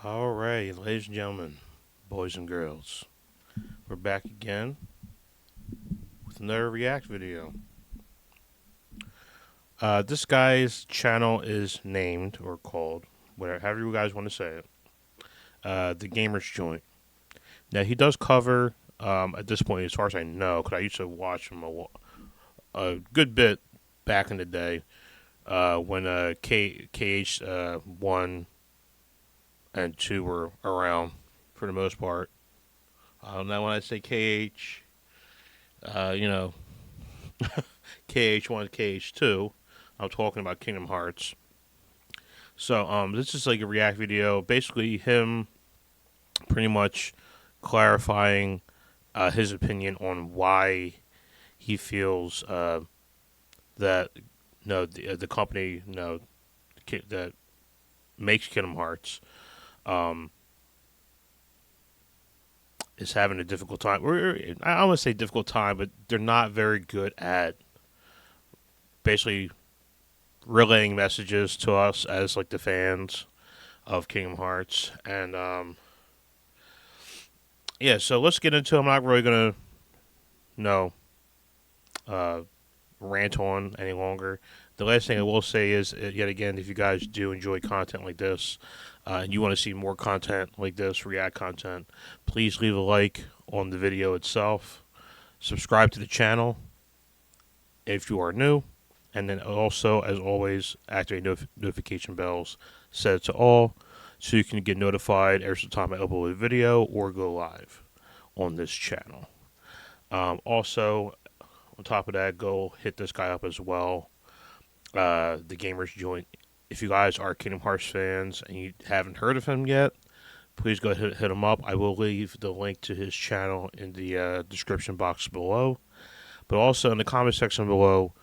All right, ladies and gentlemen, boys and girls, we're back again with another React video. This guy's channel is named or called, whatever, however you guys want to say it, the Gamer's Joint. Now he does cover, at this point, as far as I know, because I used to watch him a good bit back in the day, when KH1 and 2 were around for the most part. Now when I say KH, you know, KH1, KH2, I'm talking about Kingdom Hearts. So this is like a react video, basically him pretty much clarifying his opinion on why he feels that the company that makes Kingdom Hearts um, is having a difficult time. I don't want to say difficult time, but they're not very good at basically relaying messages to us as like the fans of Kingdom Hearts. And yeah, so let's get into it. I'm not really gonna uh, rant on any longer. The last thing I will say is, yet again, if you guys do enjoy content like this, and you want to see more content like this, React content, please leave a like on the video itself. Subscribe to the channel if you are new. And then also, as always, activate notification bells, set it to all, so you can get notified every time I upload a video or go live on this channel. Also, on top of that, go hit this guy up as well, the Gamers Joint. If you guys are Kingdom Hearts fans and you haven't heard of him yet, please go hit him up. I will leave the link to his channel in the description box below. But also in the comment section below,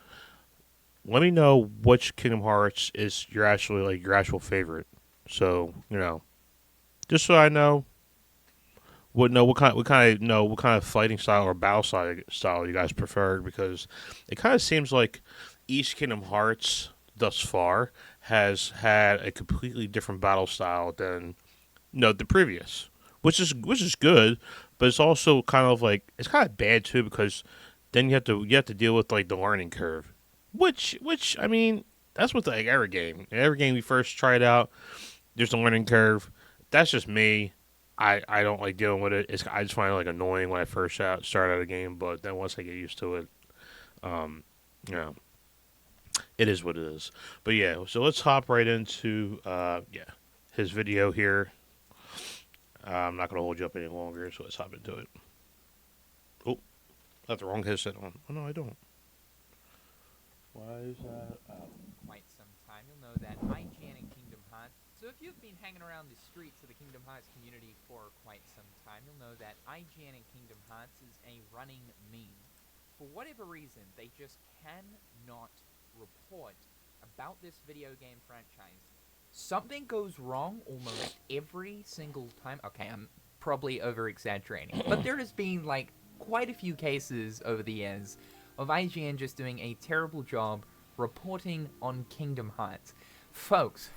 let me know which Kingdom Hearts is your actual favorite. So, just so I know what kind of fighting style or battle style you guys prefer, because it kind of seems like each Kingdom Hearts thus far has had a completely different battle style than the previous, which is good, but it's also kind of like it's kind of bad too, because then you have to deal with like the learning curve, which I mean that's with like every game. Every game we first try it out, there's a learning curve. That's just me. I don't like dealing with it. I just find it like annoying when I first start out a game, but then once I get used to it, um, you know, it is what it is. But yeah, so let's hop right into his video here. I'm not gonna hold you up any longer, so let's hop into it. Oh, I have the wrong headset on. Oh no, I don't. Why is that? Quite some time, you'll know that IGN and Kingdom Hearts. So if you've been hanging around the streets of the Kingdom Hearts community for quite some time, you'll know that IGN and Kingdom Hearts is a running meme. For whatever reason, they just cannot report about this video game franchise. Something goes wrong almost every single time. Okay, I'm probably over-exaggerating, but there has been like quite a few cases over the years of IGN just doing a terrible job reporting on Kingdom Hearts. Folks,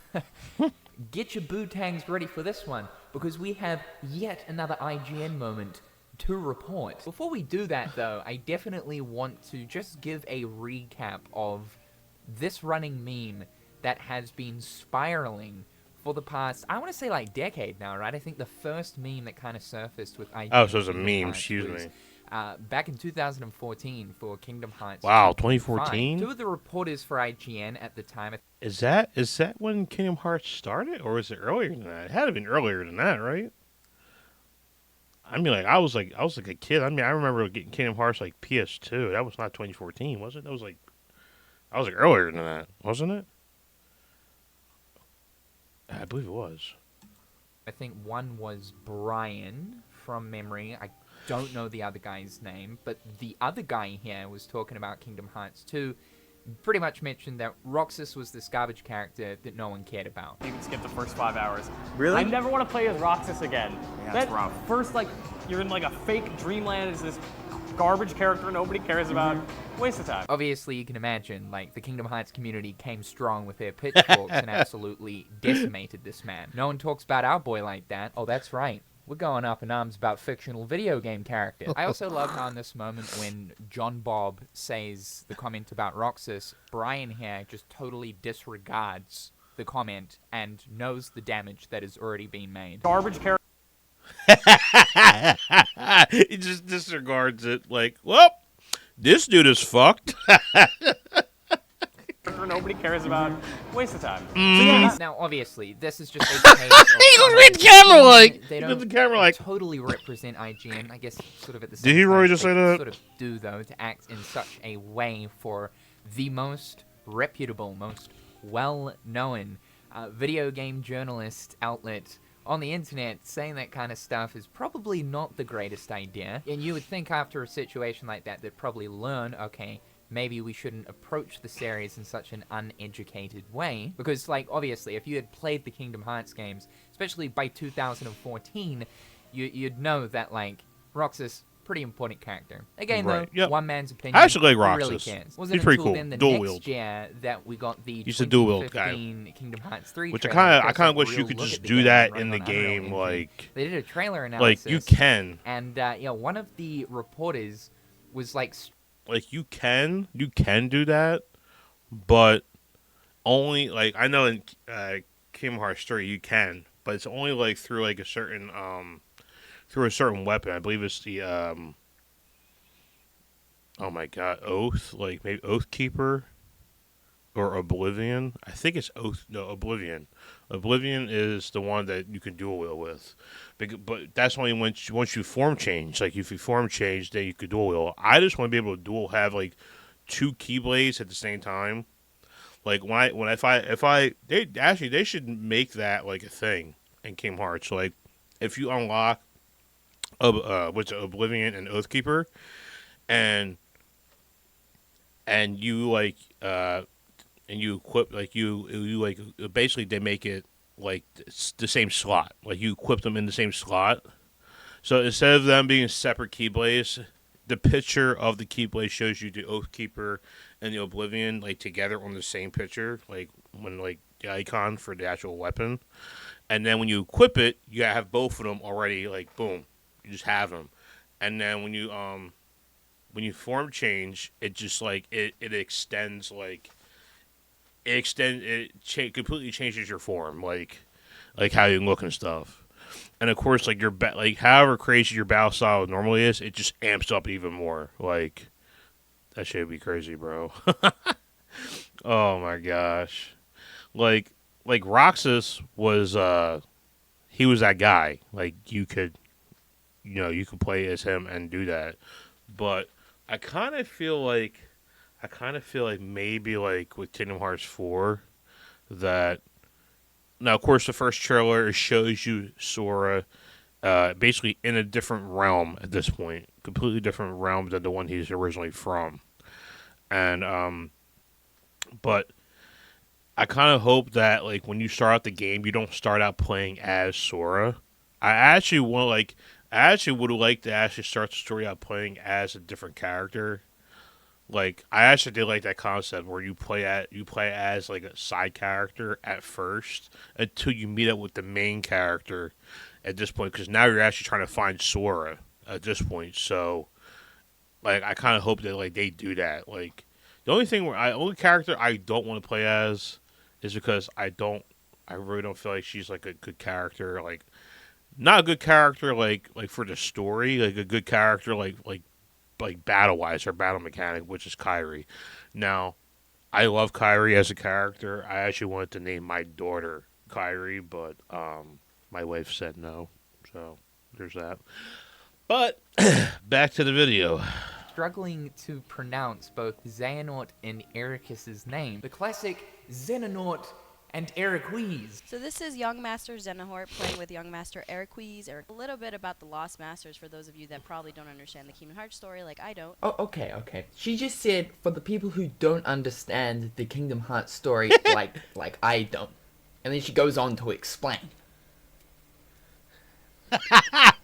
get your bootangs ready for this one, because we have yet another IGN moment to report. Before we do that, though, I definitely want to just give a recap of this running meme that has been spiraling for the past, I want to say like decade now, right? I think the first meme that kind of surfaced with IGN Oh, so it's a Kingdom meme. Hearts Excuse was me. back in 2014 for Kingdom Hearts Wow, 2.5. 2014. Two of the reporters for IGN at the time. Is that when Kingdom Hearts started, or was it earlier than that? It had to have been earlier than that, right? I mean, like I was like a kid. I mean, I remember getting Kingdom Hearts like PS2. That was not 2014, was it? That was like earlier than that, wasn't it? I believe it was. I think one was Brian from memory. I don't know the other guy's name, but the other guy here was talking about Kingdom Hearts 2. Pretty much mentioned that Roxas was this garbage character that no one cared about. You can skip the first 5 hours. Really? I never want to play as Roxas again. Yeah, that's rough. First, like, you're in like a fake dreamland. It's this Garbage character nobody cares about. Waste of time. Obviously, you can imagine, like, the Kingdom Hearts community came strong with their pitchforks and absolutely decimated this man. No one talks about our boy like that. Oh, that's right. We're going up in arms about fictional video game characters. I also love how in this moment when John Bob says the comment about Roxas, Brian here just totally disregards the comment and knows the damage that has already been made. Garbage character. He just disregards it like, well, this dude is fucked. Nobody cares about. Waste of time. So yeah, now obviously this is just a case of He goes right the camera like. they He don't goes the camera like. totally represent IGN. I guess sort of at the same Did he time, really just they say that? Sort of do though to act in such a way for the most reputable, most well-known video game journalist outlet on the internet. Saying that kind of stuff is probably not the greatest idea. And you would think after a situation like that, they'd probably learn, okay, maybe we shouldn't approach the series in such an uneducated way. Because, like, obviously, if you had played the Kingdom Hearts games, especially by 2014, you'd know that, like, Roxas, pretty important character. Again, Right, though, yep. one man's opinion. I actually like who really Roxas. cares? Wasn't He's pretty until cool. then the Dual next wield. year that we got the He's a dual wield guy. 2015 Kingdom Hearts 3 Which I trailer. kind of First, wish you real could look just at the do game that running in the on Unreal game, Engine. like They did a trailer analysis. you can. And, one of the reporters was like, Like you can do that, but only like I know in Kingdom Hearts 3 you can, but it's only like through like a certain weapon. I believe it's the oh my god, Oath, like maybe Oath Keeper or Oblivion. I think it's Oblivion. Oblivion is the one that you can dual wield with, but that's only once you form change. Like if you form change, then you could dual wield. I just want to be able to have like two keyblades at the same time. Like they should make that like a thing in Kingdom Hearts. Like if you unlock what's it, Oblivion and Oathkeeper, and you like and you equip like you like basically they make it like the same slot. Like you equip them in the same slot. So instead of them being separate keyblades, the picture of the keyblade shows you the Oathkeeper and the Oblivion like together on the same picture, like when like the icon for the actual weapon. And then when you equip it, you gotta have both of them already. Like boom, you just have them. And then when you form change, it just like it extends like completely changes your form, like how you look and stuff. And of course, like like however crazy your battle style normally is, it just amps up even more. Like that shit would be crazy, bro. Oh my gosh, like Roxas was he was that guy. Like you could play as him and do that, but I kind of feel like maybe like with Kingdom Hearts 4 that now of course the first trailer shows you Sora basically in a different realm at this point, completely different realm than the one he's originally from, and but I kind of hope that like when you start out the game you don't start out playing as Sora. I actually would like to actually start the story out playing as a different character. Like I actually did like that concept where you play as like a side character at first until you meet up with the main character at this point, because now you're actually trying to find Sora at this point. So like I kind of hope that like they do that. Like the only character I don't want to play as is because I really don't feel like she's like a good character. Like not a good character like for the story, like a good character like battle wise, her battle mechanic, which is Kairi. Now, I love Kairi as a character. I actually wanted to name my daughter Kairi, but my wife said no. So there's that. But back to the video. struggling to pronounce both Xehanort and Ericus's name. The classic Xehanort and Eriquise. So this is Young Master Xehanort playing with Young Master Eriquise. A little bit about the Lost Masters for those of you that probably don't understand the Kingdom Hearts story like I don't. Oh, okay. She just said for the people who don't understand the Kingdom Hearts story like I don't. And then she goes on to explain.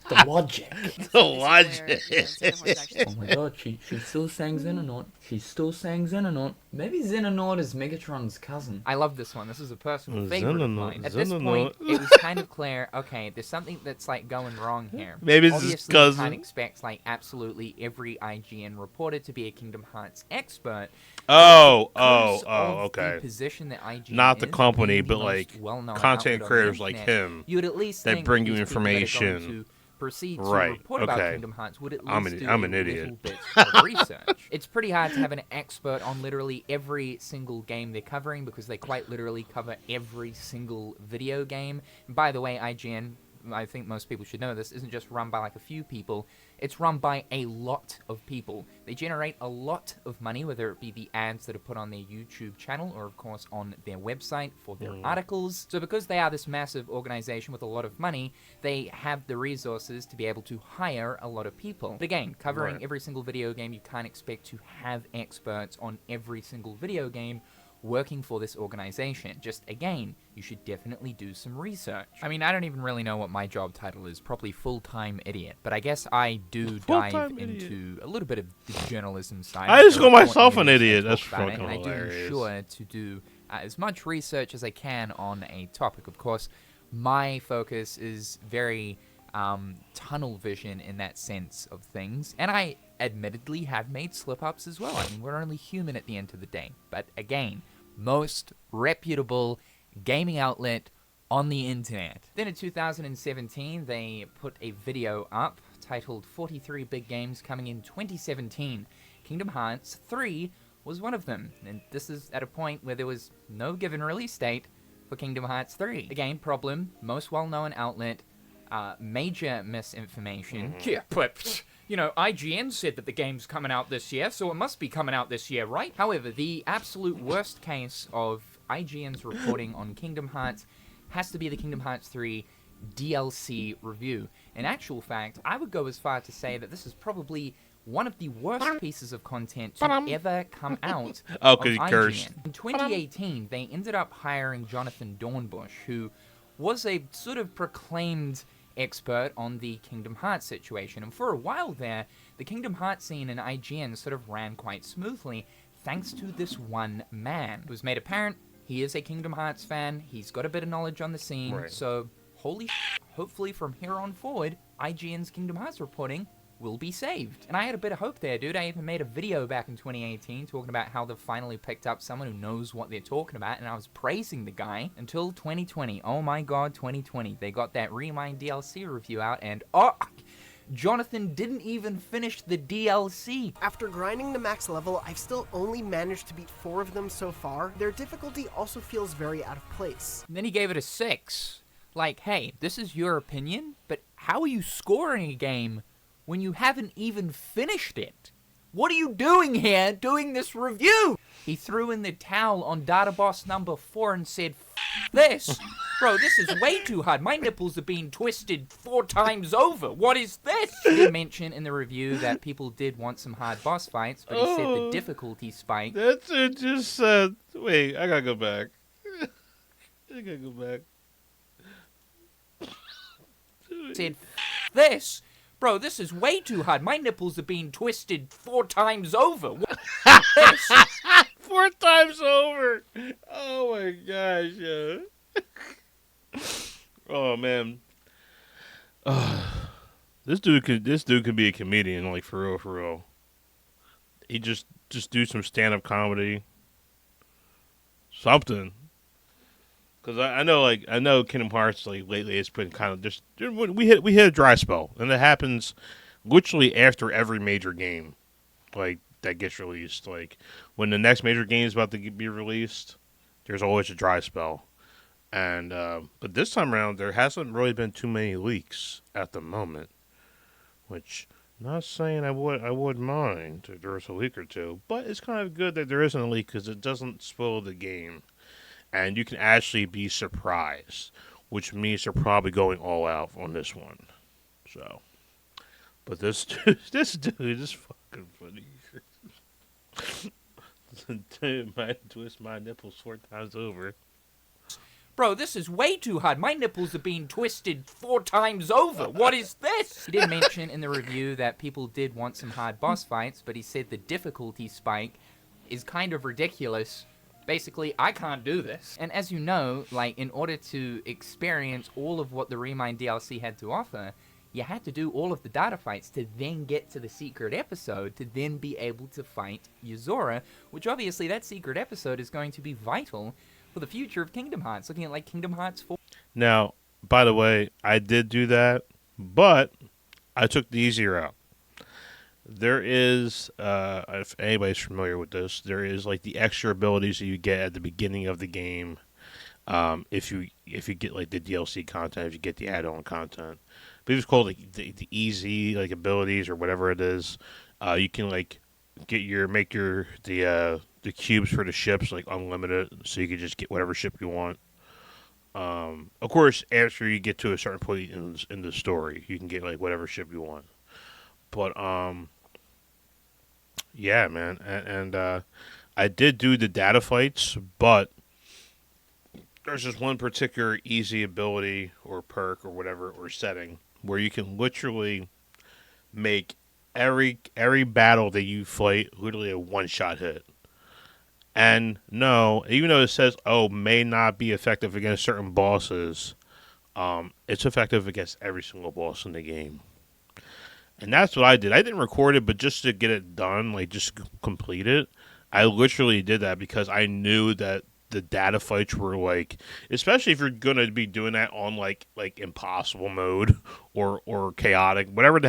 The logic. The Where, logic. Xenohort's actually Oh my god, she's still saying Xehanort. She's still saying Xehanort. Maybe Xehanort is Megatron's cousin. I love this one. This is a personal favorite of mine. At this Xehanort. point, it was kind of clear, okay, there's something that's, like, going wrong here. Maybe it's his Obviously, you cousin. can't expect, like, absolutely every IGN reporter to be a Kingdom Hearts expert. Oh, The okay. position that IGN Not the is, company, being the but, most like, well-known content outlet on the creators like internet, him you would at least that think bring that you these people that are going information. to proceed to Right, report about okay. Kingdom Hearts would at I'm least an- do I'm a an idiot. little bit of research. It's pretty hard to have an expert on literally every single game they're covering because they quite literally cover every single video game. And by the way, IGN, I think most people should know this, isn't just run by like a few people. It's run by a lot of people. They generate a lot of money, whether it be the ads that are put on their YouTube channel or, of course, on their website for their articles. So because they are this massive organization with a lot of money, they have the resources to be able to hire a lot of people. But again, covering Right. every single video game, you can't expect to have experts on every single video game working for this organization. Just, again, you should definitely do some research. I mean, I don't even really know what my job title is, probably full-time idiot, but I guess I do dive Full-time idiot. into a little bit of the journalism side. I just The call myself report an news, I idiot. talk That's about it, fucking and I do hilarious. ensure to do as much research as I can on a topic. Of course, my focus is very tunnel vision in that sense of things, and I admittedly have made slip-ups as well. I mean, we're only human at the end of the day. But again, most reputable gaming outlet on the internet. Then in 2017, they put a video up titled 43 Big Games Coming in 2017. Kingdom Hearts 3 was one of them, and this is at a point where there was no given release date for Kingdom Hearts 3. Again, problem, most well-known outlet, major misinformation. Yeah, but, you know, IGN said that the game's coming out this year, so it must be coming out this year, right? However, the absolute worst case of IGN's reporting on Kingdom Hearts has to be the Kingdom Hearts 3 DLC review. In actual fact, I would go as far to say that this is probably one of the worst pieces of content to ever come out Oh, of 'cause he IGN. cursed. In 2018, they ended up hiring Jonathan Dornbush, who was a sort of proclaimed expert on the Kingdom Hearts situation. And for a while there, the Kingdom Hearts scene in IGN sort of ran quite smoothly, thanks to this one man. It was made apparent he is a Kingdom Hearts fan, he's got a bit of knowledge on the scene, Right. so hopefully from here on forward, IGN's Kingdom Hearts reporting will be saved. And I had a bit of hope there, dude. I even made a video back in 2018 talking about how they've finally picked up someone who knows what they're talking about, and I was praising the guy until 2020. Oh my god, 2020. They got that Remind DLC review out, and Jonathan didn't even finish the DLC. After grinding the max level, I've still only managed to beat 4 of them so far. Their difficulty also feels very out of place. And then he gave it a 6. Like, hey, this is your opinion, but how are you scoring a game when you haven't even finished it? What are you doing here doing this review? He threw in the towel on Data Boss number 4 and said, F this. Bro, this is way too hard. My nipples are being twisted 4 times over. What is this? He did mention in the review that people did want some hard boss fights, but he said the difficulty spike. That's it. Just said. Wait, I gotta go back. I gotta go back. Said, F this. Bro, this is way too hard. My nipples are being twisted 4 times over. What is this? 4 times over. Oh my gosh, yeah. Oh man. This dude could be a comedian, like for real, for real. He just do some stand up comedy. Something. Cause I know Kingdom Hearts like lately it's been kind of just we hit a dry spell, and it happens literally after every major game, like that gets released. Like when the next major game is about to be released, there's always a dry spell, and but this time around there hasn't really been too many leaks at the moment, which not saying I would mind if there was a leak or two, but it's kind of good that there isn't a leak because it doesn't spoil the game. And you can actually be surprised, which means they're probably going all out on this one. So, but this dude is fucking funny. Dude might twist my nipples 4 times over. Bro, this is way too hard. My nipples are being twisted 4 times over. What is this? He did mention in the review that people did want some hard boss fights, but he said the difficulty spike is kind of ridiculous. Basically, I can't do this. And as you know, like, in order to experience all of what the Remind DLC had to offer, you had to do all of the data fights to then get to the secret episode to then be able to fight Yuzora, which obviously that secret episode is going to be vital for the future of Kingdom Hearts, looking at like Kingdom Hearts 4. Now, by the way, I did do that, but I took the easy route. There is, if anybody's familiar with this, there is like the extra abilities that you get at the beginning of the game. If you get like the DLC content, if you get the add-on content, but it's called like the easy like abilities or whatever it is. You can like make the cubes for the ships like unlimited, so you can just get whatever ship you want. Of course, after you get to a certain point in the story, you can get like whatever ship you want. But yeah, man, and I did do the data fights, but there's just one particular easy ability or perk or whatever or setting where you can literally make every battle that you fight literally a one-shot hit. And no, even though it says, oh, may not be effective against certain bosses, it's effective against every single boss in the game. And that's what I did. I didn't record it, but just to get it done, like just complete it, I literally did that because I knew that the data fights were like, especially if you're gonna be doing that on like impossible mode or chaotic, whatever the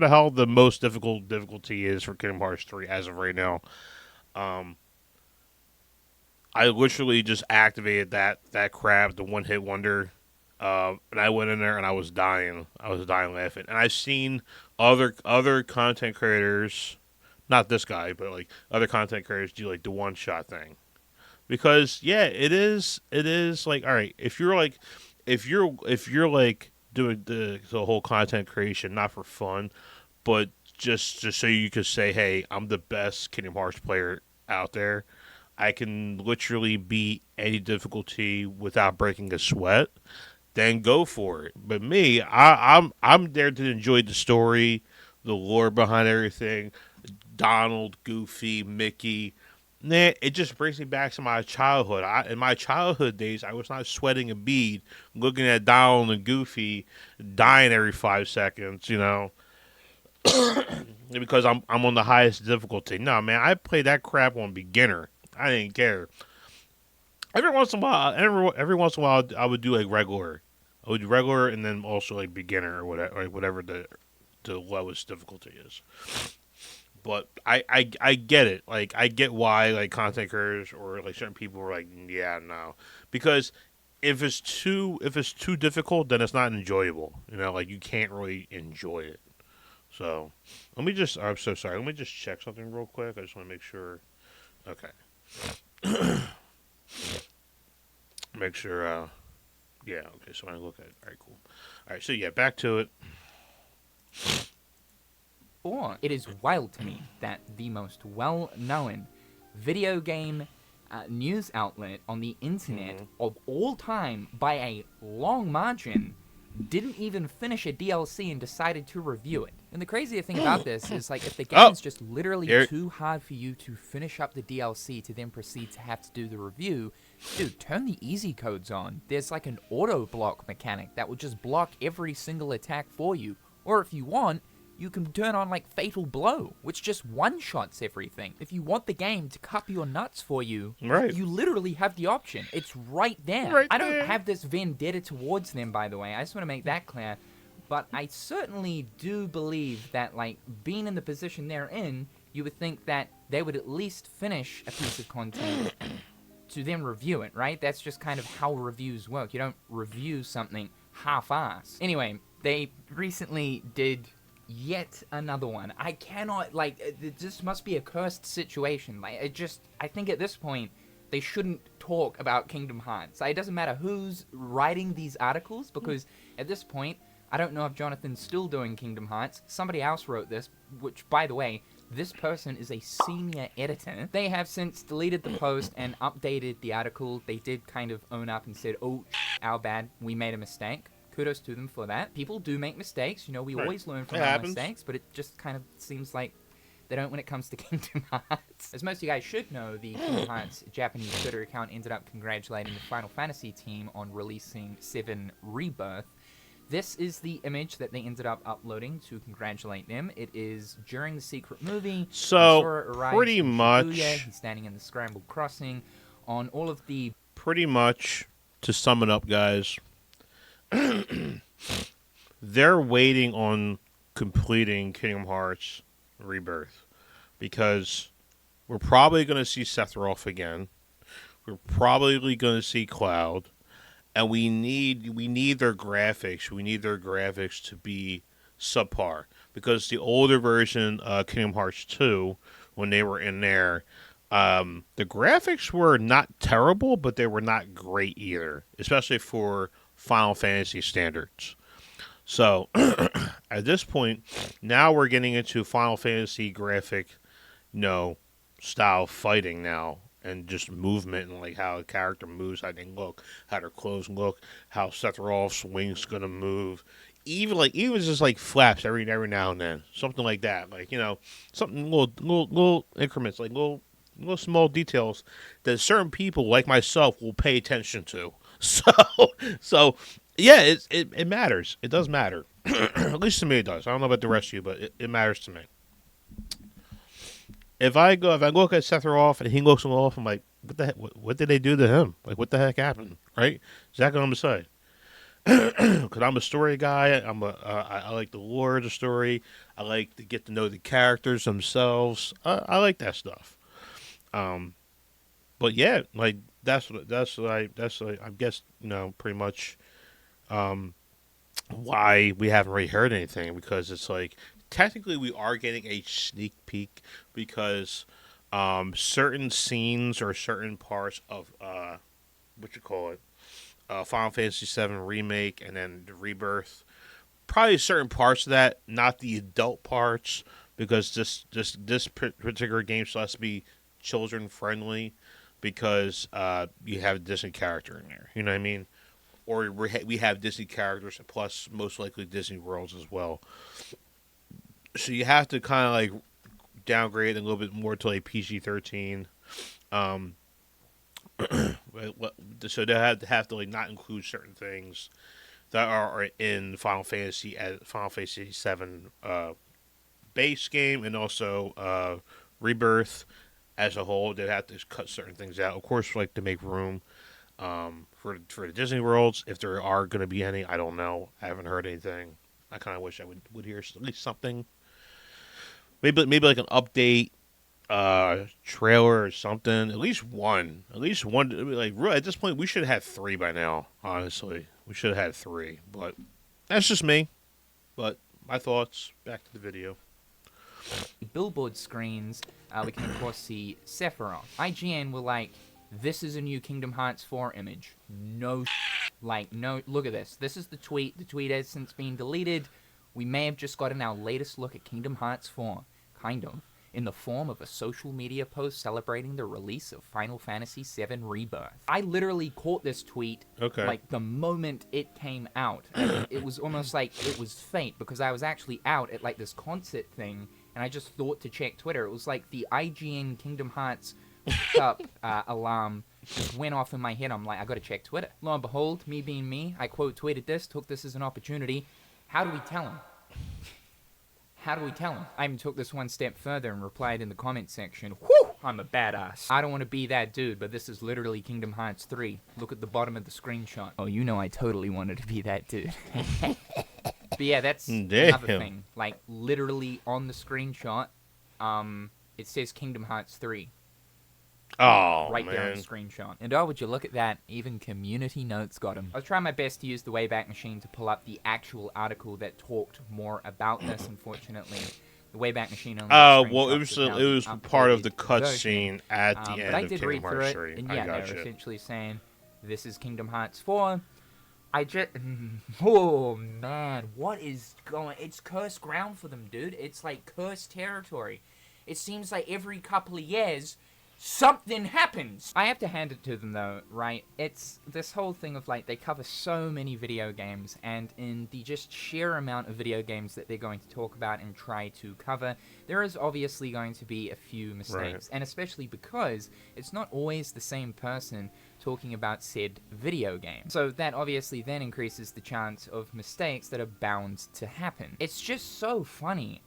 hell the most difficulty is for Kingdom Hearts 3 as of right now. I literally just activated that crap, the one hit wonder, and I went in there and I was dying laughing. And I've seen other content creators, not this guy, but like other content creators do like the one shot thing. Because yeah, it is like, all right, if you're like doing the whole content creation not for fun, but just so you could say, hey, I'm the best Kingdom Hearts player out there. I can literally beat any difficulty without breaking a sweat. Then go for it. But me, I'm there to enjoy the story, the lore behind everything. Donald, Goofy, Mickey. Nah, it just brings me back to my childhood. In my childhood days, I was not sweating a bead looking at Donald and Goofy dying every 5 seconds, you know, because I'm on the highest difficulty. No, man, I played that crap on beginner. I didn't care. Every once in a while, I would do like regular. I would do regular and then also like beginner or whatever the lowest difficulty is. But I get it. Like, I get why, like, content creators or, like, certain people are like, yeah, no. Because if it's too difficult, then it's not enjoyable. You know, like, you can't really enjoy it. So, I'm so sorry. Let me just check something real quick. I just want to make sure. Okay. Make sure, yeah, okay, so I look at it. All right, cool. All right, so yeah, back to it. Or it is wild to me that the most well-known video game news outlet on the internet of all time, by a long margin, didn't even finish a DLC and decided to review it. And the craziest thing about this is, like, if the game is just literally too hard for you to finish up the DLC to then proceed to have to do the review, dude, turn the easy codes on. There's like an auto block mechanic that will just block every single attack for you. Or if you want, you can turn on like Fatal Blow, which just one-shots everything. If you want the game to cup your nuts for you, right, you literally have the option. It's right there. Right I don't there. have this vendetta towards them, by the way. I just want to make that clear. But I certainly do believe that, like, being in the position they're in, you would think that they would at least finish a piece of content to then review it, right? That's just kind of how reviews work. You don't review something half-assed. Anyway, they recently did yet another one. I cannot, like, this must be a cursed situation. Like, I think at this point, they shouldn't talk about Kingdom Hearts. It doesn't matter who's writing these articles, because at this point, I don't know if Jonathan's still doing Kingdom Hearts. Somebody else wrote this, which, by the way, This person is a senior editor. They have since deleted the post and updated the article. They did kind of own up and said, oh, our bad, we made a mistake. Kudos to them for that. People do make mistakes. You know, we Right. always learn from It our happens. mistakes, but it just kind of seems like they don't when it comes to Kingdom Hearts. As most of you guys should know, the Kingdom Hearts Japanese Twitter account ended up congratulating the Final Fantasy team on releasing 7 Rebirth. This is the image that they ended up uploading to congratulate them. It is during the secret movie. So, Sora arrives pretty in much- Shibuya. He's standing in the Scrambled Crossing. On all of the Pretty much, to sum it up, guys, they're waiting on completing Kingdom Hearts Rebirth because we're probably going to see Sephiroth again. We're probably going to see Cloud, and we need their graphics. We need their graphics to be subpar because the older version, Kingdom Hearts 2, when they were in there, the graphics were not terrible, but they were not great either, especially for Final Fantasy standards. So, at this point, now we're getting into Final Fantasy graphic, style fighting now, and just movement and like how a character moves, how they look, how their clothes look, how Sephiroth's wings gonna move, even just like flaps every now and then, something like that, like something little increments, like little small details that certain people like myself will pay attention to. So yeah, it matters. It does matter. At least to me it does. I don't know about the rest of you, but it matters to me. If I look at Sephiroth and he looks off, I'm like, what the heck? What did they do to him? Like, what the heck happened? Right? Exactly what I'm gonna say. Because I'm a story guy. I like the lore of the story. I like to get to know the characters themselves. I like that stuff. But yeah, like I guess pretty much why we haven't really heard anything, because it's like technically we are getting a sneak peek because certain scenes or certain parts of Final Fantasy VII Remake and then the Rebirth, probably certain parts of that, not the adult parts, because this particular game still has to be children friendly because you have a Disney character in there. You know what I mean? Or we have Disney characters plus most likely Disney worlds as well. So you have to kind of like downgrade a little bit more to like PG-13. So they have to like not include certain things that are in Final Fantasy VII base game and also Rebirth as a whole. They have to cut certain things out, of course, like to make room for the Disney worlds. If there are going to be any, I don't know. I haven't heard anything. I kind of wish I would hear at least something. Maybe like an update trailer or something. At least one. Like really, at this point, we should have had 3 by now. Honestly, we should have had 3. But that's just me. But my thoughts. Back to the video. billboard screens, we can of course see Sephiroth. IGN were like, this is a new Kingdom Hearts 4 image. No, no, look at this. This is the tweet. The tweet has since been deleted. We may have just gotten our latest look at Kingdom Hearts 4, kind of, in the form of a social media post celebrating the release of Final Fantasy VII Rebirth. I literally caught this tweet, like, the moment it came out. It was almost like it was fate, because I was actually out at, like, this concert thing, and I just thought to check Twitter. It was like the IGN Kingdom Hearts up alarm just went off in my head. I'm like, I gotta check Twitter. Lo and behold, me being me, I quote tweeted this, took this as an opportunity. How do we tell him? How do we tell him? I even took this one step further and replied in the comment section, whew, I'm a badass. I don't want to be that dude, but this is literally Kingdom Hearts 3. Look at the bottom of the screenshot. Oh, you know I totally wanted to be that dude. But yeah, that's another thing. Like, literally on the screenshot, it says Kingdom Hearts 3. Oh, right man. there on the screenshot. And oh, would you look at that? Even community notes got him. I was trying my best to use the Wayback Machine to pull up the actual article that talked more about this. Unfortunately, the Wayback Machine only. Well, it was part of the cutscene at the end but I of did Kingdom read through Hearts it, 3. and I yeah, gotcha. they're essentially saying this is Kingdom Hearts 4. Oh man, what is going? It's cursed ground for them, dude. It's like cursed territory. It seems like every couple of years, something happens. I have to hand it to them though, right? It's this whole thing of like, they cover so many video games, and in the just sheer amount of video games that they're going to talk about and try to cover, there is obviously going to be a few mistakes. Right. And especially because it's not always the same person talking about said video game. So that obviously then increases the chance of mistakes that are bound to happen. It's just so funny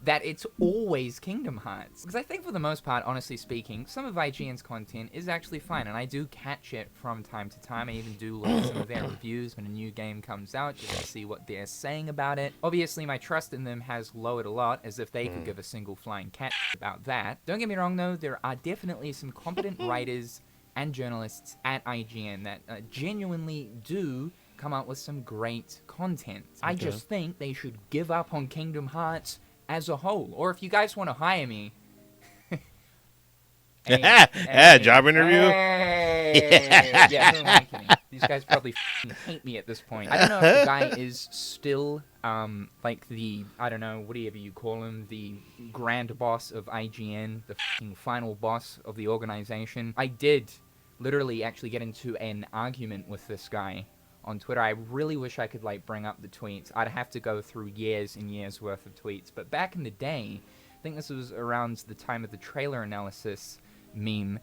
that it's always Kingdom Hearts. Because I think for the most part, honestly speaking, some of IGN's content is actually fine, and I do catch it from time to time. I even do look at some of their reviews when a new game comes out, just to see what they're saying about it. Obviously, my trust in them has lowered a lot, as if they could give a single flying cat about that. Don't get me wrong though, there are definitely some competent writers and journalists at IGN that genuinely do come up with some great content. I just think they should give up on Kingdom Hearts as a whole. Or if you guys want to hire me... Job interview? Yeah, who am I kidding? These guys probably hate me at this point. I don't know if the guy is still, like the, I don't know, whatever you call him, the grand boss of IGN, the final boss of the organization. I did literally actually get into an argument with this guy on Twitter. I really wish I could like bring up the tweets. I'd have to go through years and years worth of tweets. But back in the day, I think this was around the time of the trailer analysis meme.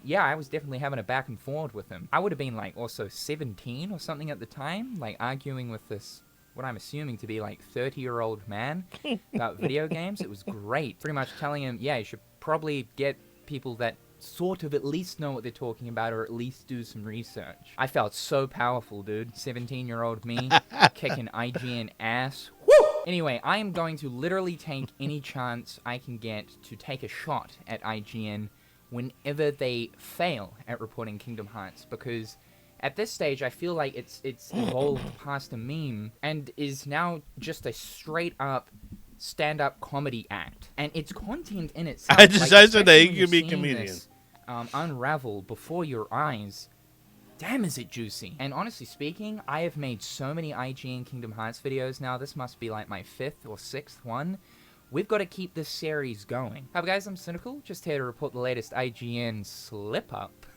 Yeah, I was definitely having a back and forward with him. I would have been like also 17 or something at the time, like arguing with this, what I'm assuming to be like 30-year-old man about video games. It was great. Pretty much telling him, yeah, you should probably get people that sort of at least know what they're talking about, or at least do some research. I felt so powerful, dude. 17-year-old me kicking IGN ass. Woo! Anyway, I am going to literally take any chance I can get to take a shot at IGN whenever they fail at reporting Kingdom Hearts, because at this stage I feel like it's evolved past a meme and is now just a straight up stand-up comedy act, and its content in itself, I just like, said that he especially when could you're be a seeing comedian. this, unravel before your eyes. Damn, is it juicy. And honestly speaking, I have made so many IGN Kingdom Hearts videos now. This must be like my 5th or 6th one. We've got to keep this series going. Hi guys, I'm Cynical, just here to report the latest IGN slip-up.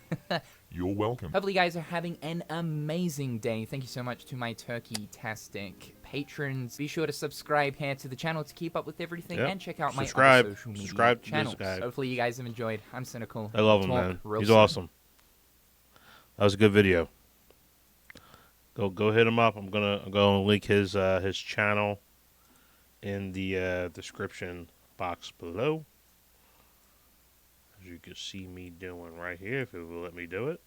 You're welcome. Hopefully you guys are having an amazing day. Thank you so much to my turkey-tastic patrons. Be sure to subscribe here to the channel to keep up with everything, Yep. and check out my Subscribe. other social media Subscribe to this channels. guy. Hopefully you guys have enjoyed. I'm Cynical. I love him, Talk man. real He's soon. awesome. That was a good video. Go hit him up. I'm gonna link his channel in the description box below. As you can see me doing right here, if it will let me do it.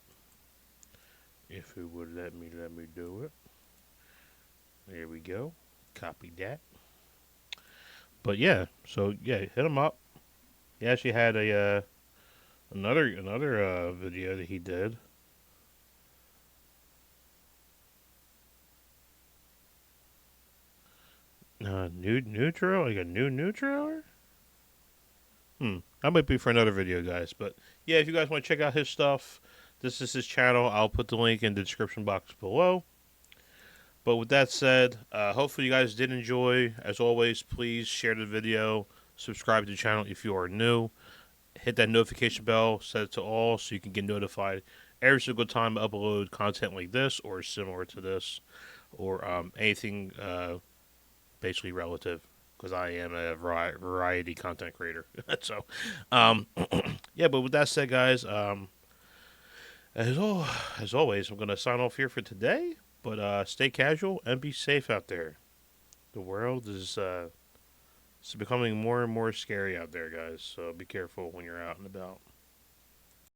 If it would let me do it. There we go. Copy that. But yeah, so yeah, hit him up. He actually had a another video that he did. New trailer? Like a new trailer? That might be for another video, guys. But yeah, if you guys want to check out his stuff, this is his channel. I'll put the link in the description box below. But with that said, hopefully you guys did enjoy. As always, please share the video, subscribe to the channel if you are new, hit that notification bell, set it to all so you can get notified every single time I upload content like this or similar to this, or anything basically relative, because I am a variety content creator. So, yeah, but with that said, guys, as always, I'm going to sign off here for today. But stay casual and be safe out there. The world is it's becoming more and more scary out there, guys. So be careful when you're out and about.